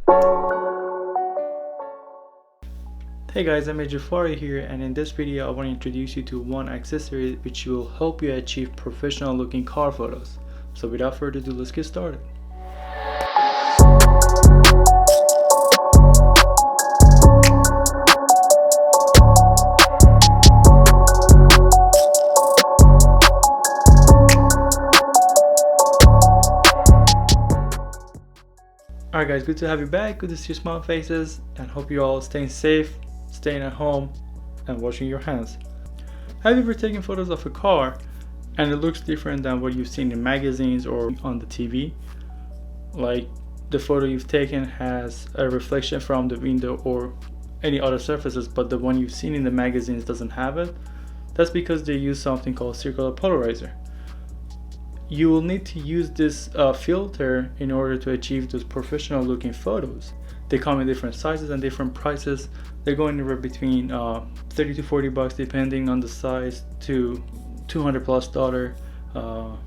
Hey guys, I'm Ejafari here, and in this video I want to introduce you to one accessory which will help you achieve professional looking car photos. So without further ado, let's get started. Alright guys, good to have you back, good to see your smile faces, and hope you're all staying safe, staying at home, and washing your hands. Have you ever taken photos of a car and it looks different than what you've seen in magazines or on the TV? Like the photo you've taken has a reflection from the window or any other surfaces, but the one you've seen in the magazines doesn't have it? That's because they use something called circular polarizer. You will need to use this filter in order to achieve those professional looking photos. They come in different sizes and different prices. They go anywhere between 30 to 40 bucks depending on the size to $200+.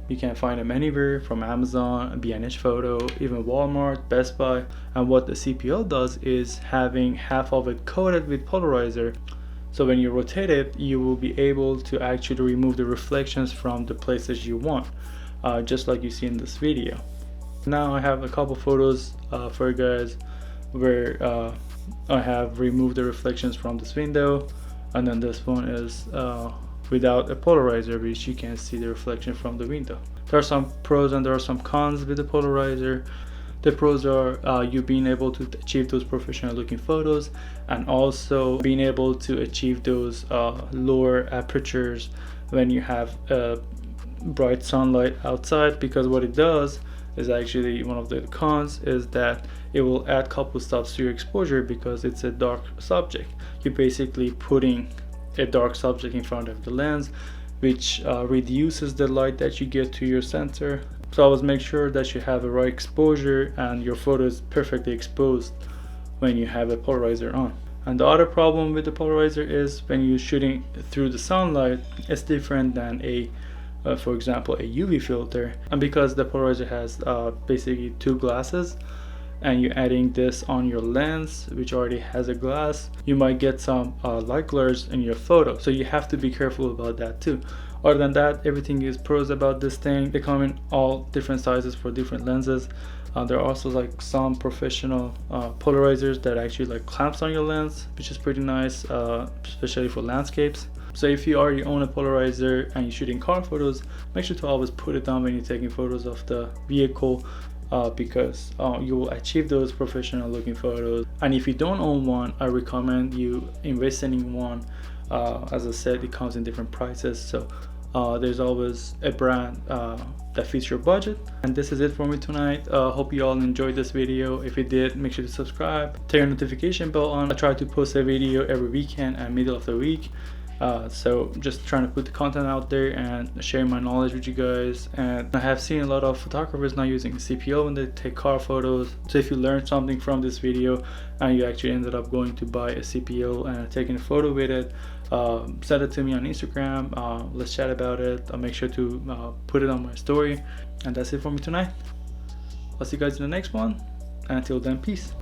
You can find them anywhere from Amazon, B&H Photo, even Walmart, Best Buy. And what the CPL does is having half of it coated with polarizer. So when you rotate it, you will be able to actually remove the reflections from the places you want, just like you see in this video. Now I have a couple photos for you guys where I have removed the reflections from this window, and then this one is without a polarizer, which you can see the reflection from the window. There are some pros and there are some cons with the polarizer. The pros are you being able to achieve those professional looking photos, and also being able to achieve those lower apertures when you have bright sunlight outside, because what it does is actually, one of the cons is that it will add couple stops to your exposure because it's a dark subject. You're basically putting a dark subject in front of the lens, which reduces the light that you get to your sensor. So always make sure that you have the right exposure and your photo is perfectly exposed when you have a polarizer on. And the other problem with the polarizer is when you're shooting through the sunlight, it's different than a for example a UV filter. And because the polarizer has basically two glasses, and you're adding this on your lens which already has a glass, you might get some light glares in your photo, so you have to be careful about that too. Other than that, everything is pros about this thing. They come in all different sizes for different lenses. There are also like some professional polarizers that actually like clamps on your lens, which is pretty nice, especially for landscapes. So if you already own a polarizer and you're shooting car photos, make sure to always put it on when you're taking photos of the vehicle, because you will achieve those professional looking photos. And if you don't own one, I recommend you investing in one. As I said, it comes in different prices, so there's always a brand that fits your budget. And this is it for me tonight. Hope you all enjoyed this video. If you did, make sure to subscribe, turn your notification bell on. I try to post a video every weekend and middle of the week, so just trying to put the content out there and share my knowledge with you guys. And I have seen a lot of photographers now using CPL when they take car photos. So if you learned something from this video and you actually ended up going to buy a CPL and taking a photo with it, send it to me on Instagram. Let's chat about it. I'll make sure to put it on my story. And that's it for me tonight. I'll see you guys in the next one. Until then, peace.